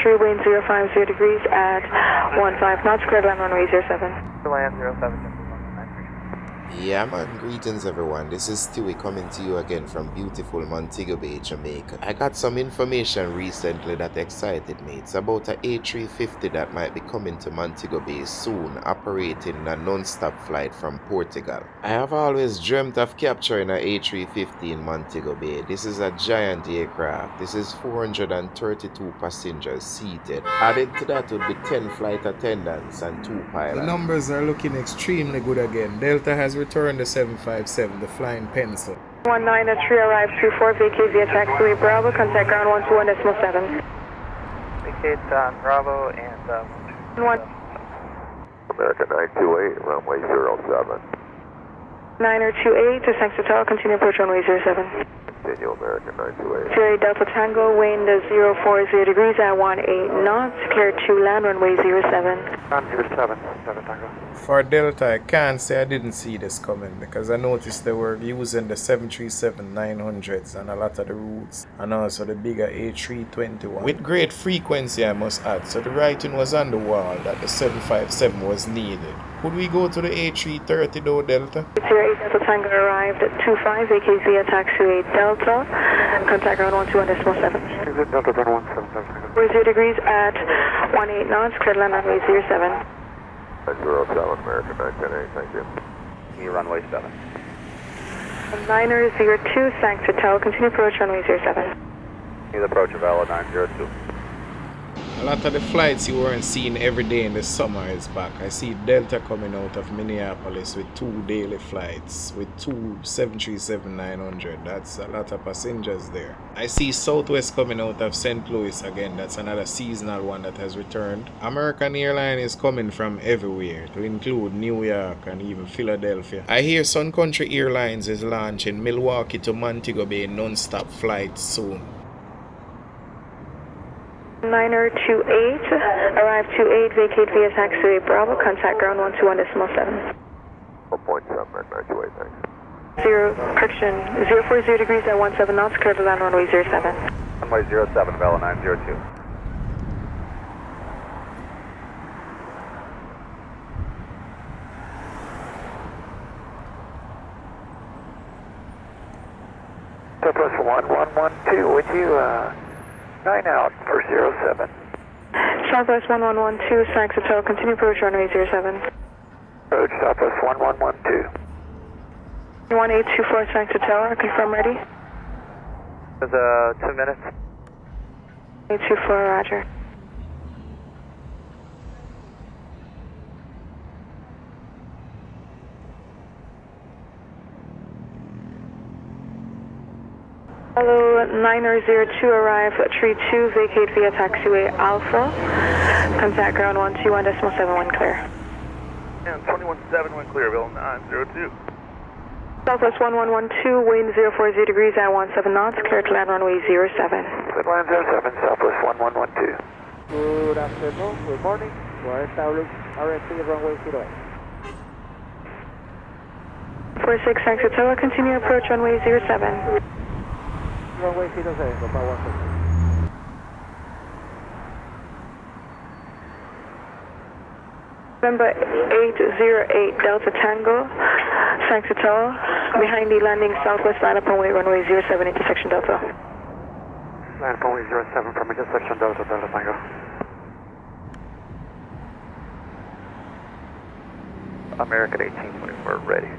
true wind 050 degrees at 15 knots, clear to land runway 07. Land 07. Yeah man, greetings everyone. This is Stewie coming to you again from beautiful Montego Bay, Jamaica. I got some information recently that excited me. It's about a A350 that might be coming to Montego Bay soon, operating a non-stop flight from Portugal. I have always dreamt of capturing a A350 in Montego Bay. This is a giant aircraft. This is 432 passengers seated. Added to that would be 10 flight attendants and 2 pilots. The numbers are looking extremely good again. Delta has returned the 757, the flying pencil. 19 arrived 24, vacate via taxiway Bravo, contact ground 121.7. Vacate on Bravo and 1. American 928, runway 07. 928 to Sanctuary Hotel, continue approach runway 07. Continue American 928. Sierra Delta Tango, wind 040 degrees at 18 knots, clear to land runway 07. on 07, 7 Tango. For Delta, I can't say I didn't see this coming because I noticed they were using the 737-900s on a lot of the routes and also the bigger A321. With great frequency, I must add, so the writing was on the wall that the 757 was needed. Could we go to the A330 though, Delta? Sierra Delta Tango arrived at 25, vacate via taxiway Delta, contact ground 121.7. Exit Delta Bravo 17, 40 degrees at 18 knots, clear to land runway 07. 07, American 910, thank you. me runway 7. 902 Sanctuary Hotel, continue approach runway 07. Continue approach of LA 902. A lot of the flights you weren't seeing every day in the summer is back. I see Delta coming out of Minneapolis with 2 daily flights, with 2 737-900. That's a lot of passengers there. I see Southwest coming out of St. Louis again. That's another seasonal one that has returned. American Airlines is coming from everywhere, to include New York and even Philadelphia. I hear Sun Country Airlines is launching Milwaukee to Montego Bay non-stop flights soon. 9028, arrive 28, vacate via taxiway Bravo, contact ground 121.7. 4.7, American 928, thanks. Correction, 040 degrees at 17 knots, clear to land runway 07. Runway 07 of LA 902. Southwest 1112, would you 9 out for 07? Southwest 1112, Sanctuary Hotel, continue approach runway 07. Approach Southwest 1112. 1824 Sanctuary Hotel, confirm ready. There's 2 minutes. 824, roger. Hello, 9002, arrive at tree 2, vacate via taxiway Alpha, contact ground 121.71, clear. And 21.7 when clear, Bill 902. Southwest 1112, wind 040 degrees at 17 knots, clear to land runway 07. Good land 07, Southwest 1112. Good afternoon, good morning. We're established RSC runway 08. 46 Sanctuary Hotel, continue approach runway 07. Runway 07, Copa 16. November 808 Delta Tango, Sanctuary Hotel, behind the landing southwest line up runway 07 intersection Delta. Land runway 07 from intersection Delta, Delta Tango. American 18 when we're ready.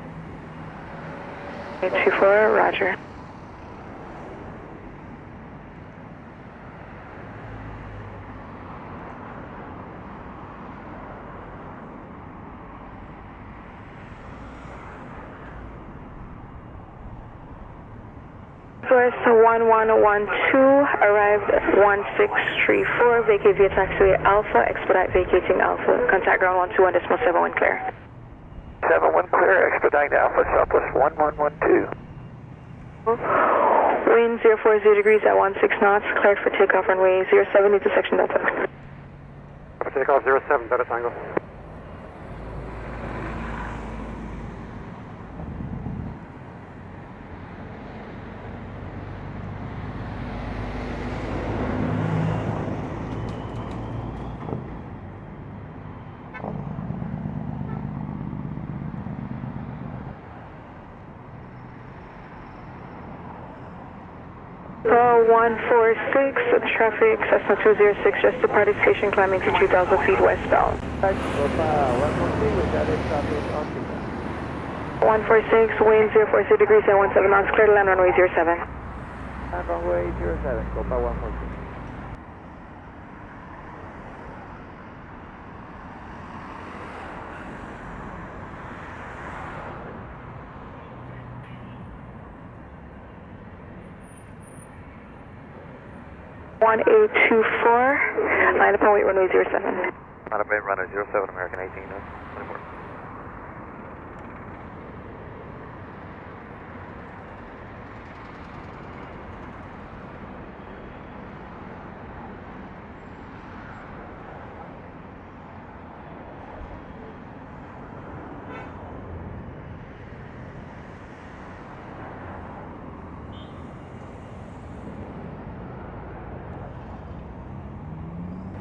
824, roger. Southwest 1112, arrived 1634, vacate via taxiway Alpha, expedite vacating Alpha, contact ground 121.71, clear. 71 clear, expedite Alpha, Southwest 1112. Wind 040 degrees at 16 knots, cleared for takeoff runway 07 intersection Delta. For takeoff 07, Delta Tango. 146, traffic Cessna 206, just departed station climbing to 2,000 feet westbound. Copa 140 with that traffic on signal. 146, wind 040 degrees at 17 knots, clear to land runway 07. And runway 07, Copa 146. One 824, line up and wait runway 07. Line up and runway 07, American 18, 24.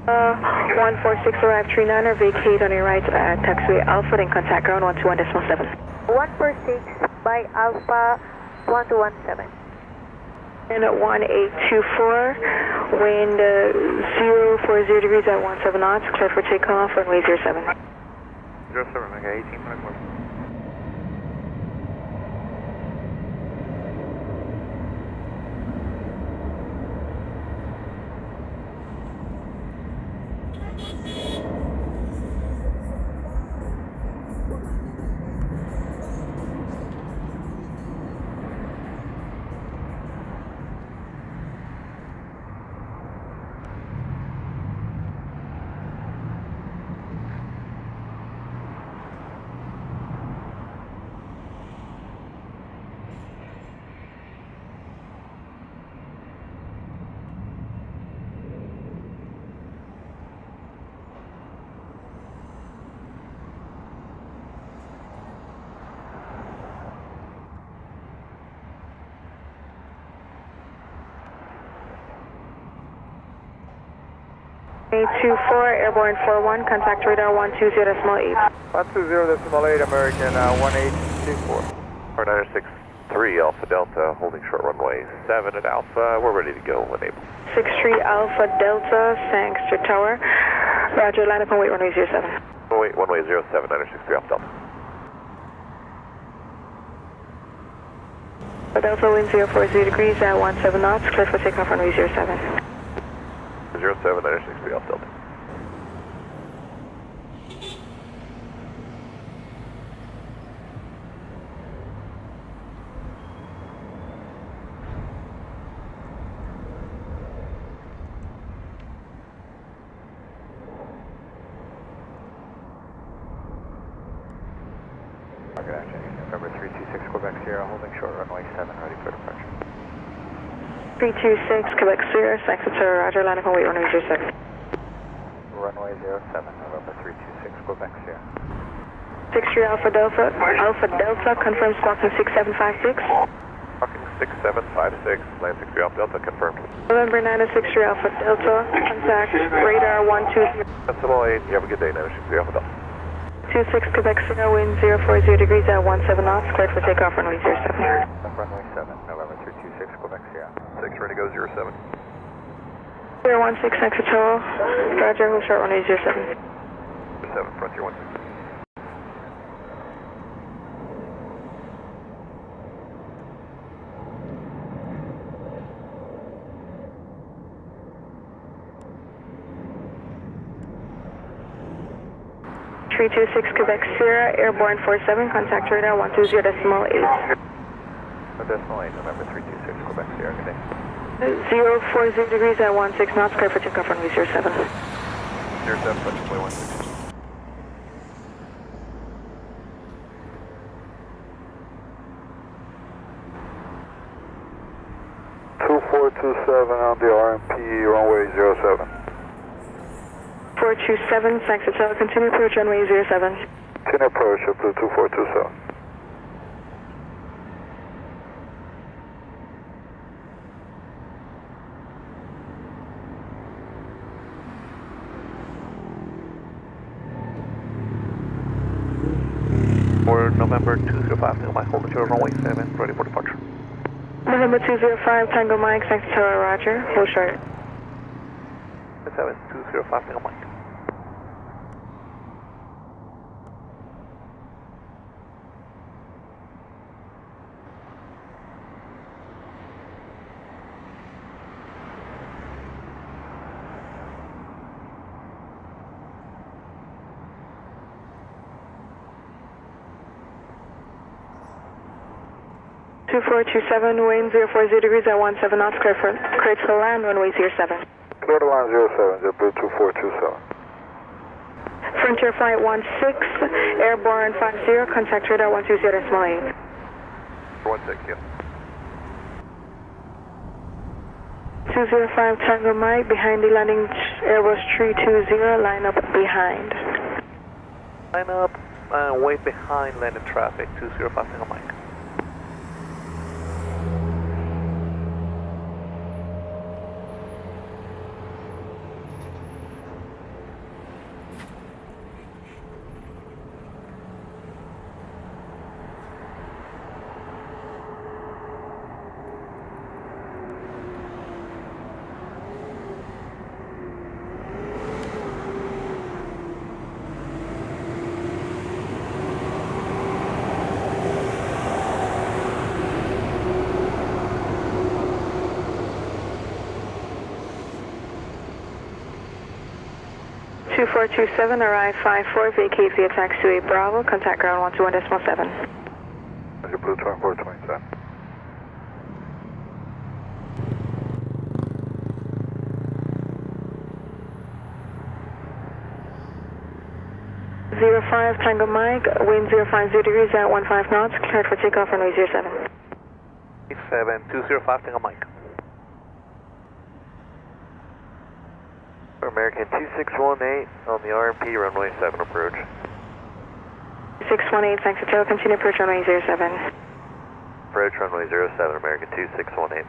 Uh, 146 arrive 39er, vacate on your right at taxiway Alpha, then contact ground 121.7. 146 by Alpha 1217. And at 1824, wind 040 degrees at 17 knots, clear for takeoff, runway 07. 07, American 18, 24. Eight-two-four, airborne 41, contact radar 120.8. 120.8, American 1824. 4963 Alpha Delta, holding short runway 7 at Alpha. We're ready to go when able. 63 Alpha Delta, Sangster Tower. Roger, line up and wait runway 07. Wait, runway 07, 963 Alpha Delta. Delta wind 040 degrees at 17 knots, clear for takeoff runway 07. 07, 963 Alpha Delta. Rocket action, November 326 Quebec Sierra, holding short runway 7, ready for departure. 326 Quebec Sierra, Sangster Tower, roger, line up and wait runway 07. Runway 07, November 326 Quebec Sierra. 63 Alpha Delta, confirm squawking 6756. Talking 6756, land 63 Alpha Delta, confirmed. November 963 Alpha Delta, contact radar 120. Decimal 8, you have a good day, 963 Alpha Delta. 26 Quebec Sierra, wind 040 degrees at 17 knots, cleared for takeoff runway 07. Runway 7, November 326 Quebec Sierra. 6, ready to go 07. 016 Sangster Tower, roger, hold short runway 07. 07, Frontier 1. Three 26 Quebec Sierra, airborne 47, contact radar 120.8. Decimal 8, November 326 Quebec Sierra, good day. 040 degrees at 16 knots, clear for takeoff runway 07. 07, Frontier 16. On the RMP, runway 07. 427, Sangster Tower, continue approach runway 07. Continue approach up to 2427. For November 205, my hold material runway 7, ready for departure. November 205 Tango Mike, thanks to Tower, roger. Hold short. 7205 Tango Mike. Two 427, wind 040 degrees at 17 knots, clear for land, runway 07. Clear to line 07, JetBlue 2427. Frontier Flight 16, airborne 50, contact radar 120.8. 16, yeah. 205 Tango Mike, behind the landing Airbus 320, line up behind. Line up, wait behind landing traffic, 205 Tango Mike. Two 427, arrive 54, vacate via taxiway Bravo, contact ground 121.7. JetBlue 2427. Zero 05 Tango Mike, wind 050 degrees at 15 knots, cleared for takeoff runway 07. 205 Tango Mike. American 2618 on the RMP runway 7 approach. 618, thanks to tail, continue approach runway 07. Approach runway 07, American 2618.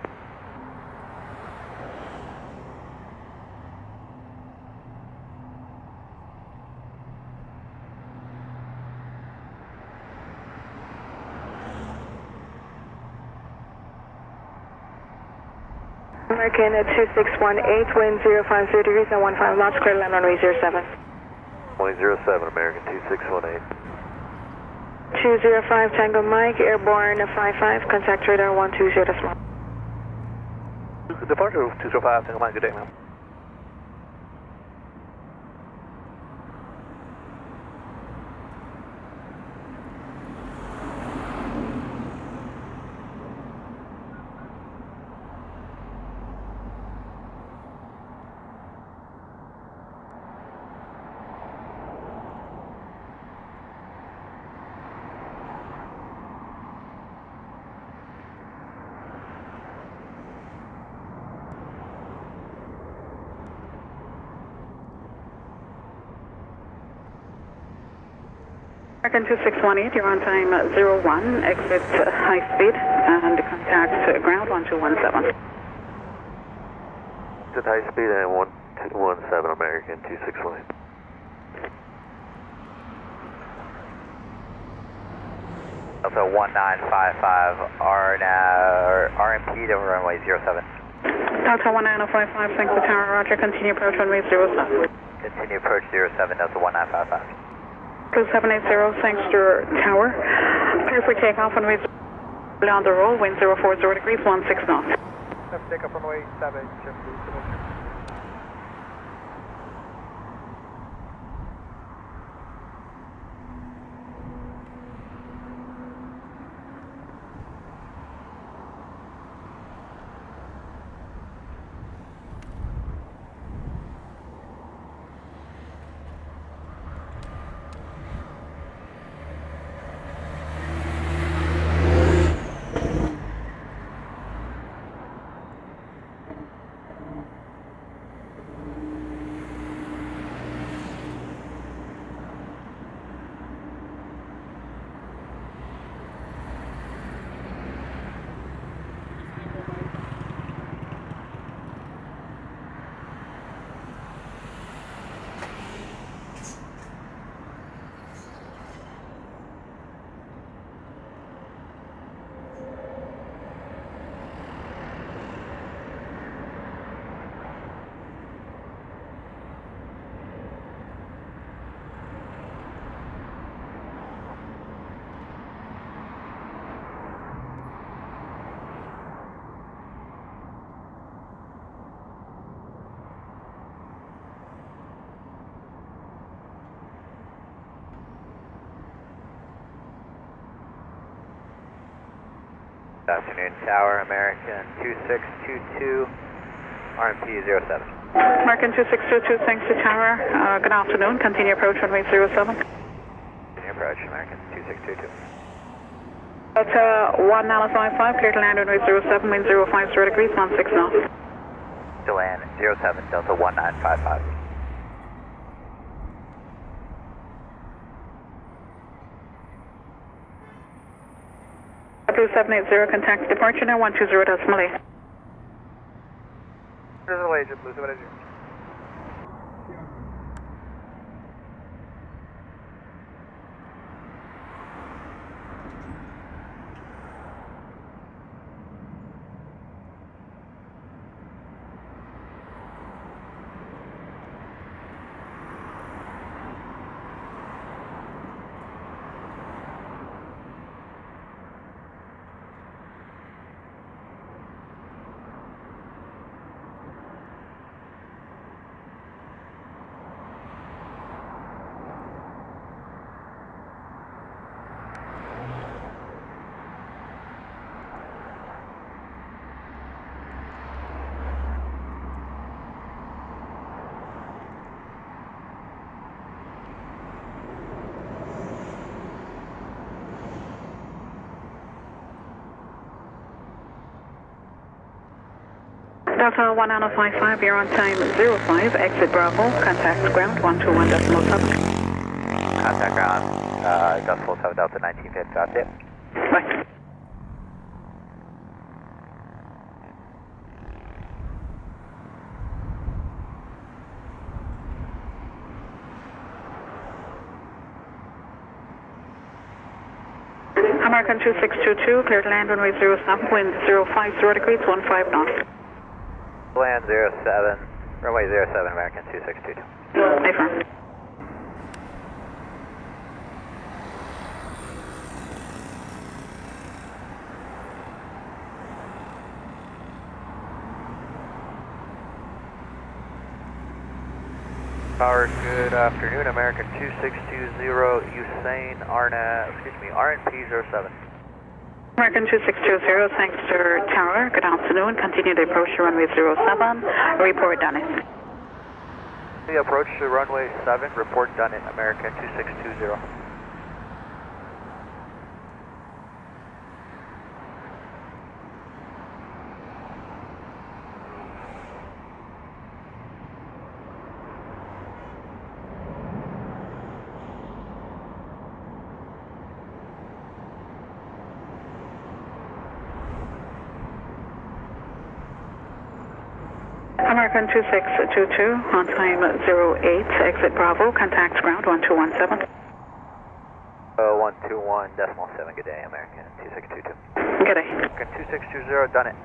American at 2618, wind 050 degrees at 15 knots, clear land runway 07. Runway 07, American 2618. 205 Tango Mike, airborne 55, contact radar 120.1. Departure 205 Tango Mike, good day, ma'am. American 2618, you're on time 01, exit high speed, and contact ground 1217. Exit high speed and 1217, American 2618. Also 1955, RMP to runway 07. Delta 19055, thanks for tower, roger, continue approach runway 07. Continue approach 07, Delta 1955. 2780, thanks to your tower. Clear for takeoff runway 0 on the roll, wind 040 degrees, 16 knots. Takeoff runway 7, JetBlue. afternoon, Tower, American 2622, RMP 07. American 2622, thanks to Tower. Good afternoon. Continue approach runway 07. Continue approach, American 2622. Delta 1955, clear to land runway 07, wind 050 degrees, 16 knots. To land 07, Delta 1955. Blue 780, contact departure now 120 decimal 8. Blue 780. Delta 1955, you're on time 05, exit Bravo, contact ground 121 decimal 7. Contact ground, decimal 7, Delta 1950, got it. Right. American 2622, clear to land runway 07, wind 050 degrees, 15 knots. Land 07, runway 07, American 2622. Affirm. Tower, good afternoon, American 2620, Usain, RNP 07. American 2620, thanks to Tower. Good afternoon. Continue to approach to runway 07. Report done it. The approach to runway 7, report done it, American 2620. American 2622, on time 08, exit Bravo, contact ground 1217. 121 decimal 7, good day, American 2622. Good day. American 2620, done it.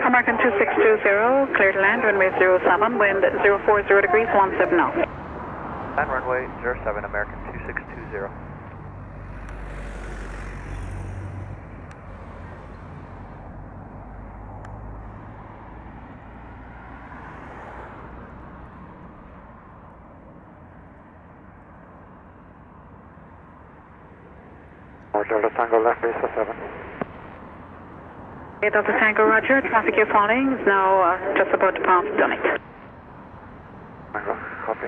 American 2620, clear to land, runway 07, wind 040 degrees, 17 knots. And runway 07, American 2620. Delta Tango left base 7. Delta Tango, roger. Traffic you're following is now just about to pass Dunnet. Tango, copy.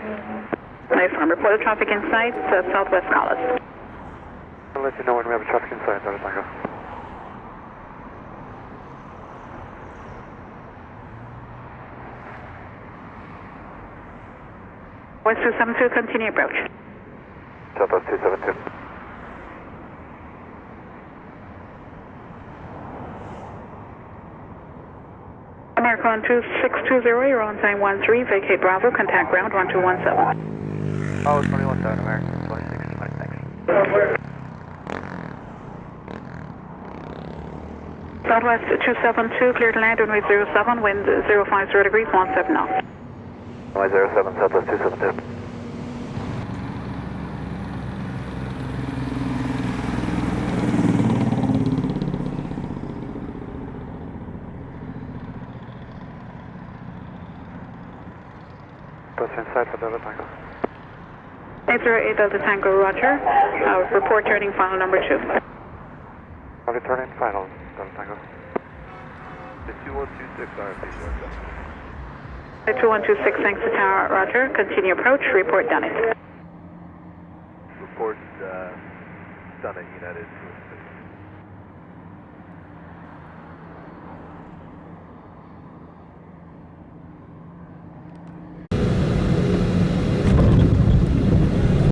Affirm. Reported traffic in sight, southwest Collis. I'll let you know when we have traffic inside, Delta Tango. West 272, continue approach. Southwest 272. American 2620, you're on time 13, vacate Bravo, contact ground 1217. Oh, 217, American 2620, thanks. Southwest 272, clear to land, runway 07, wind 050 degrees, 17 knots. Runway 07, Southwest 272. Inside for Delta Tango. 808 Delta Tango, roger. Report turning final number 2. Copy. to turn in, final, Delta Tango. The 2126 RFP, sir. 2126, thanks to tower, roger. Continue approach, report Dunning. Report Dunning, United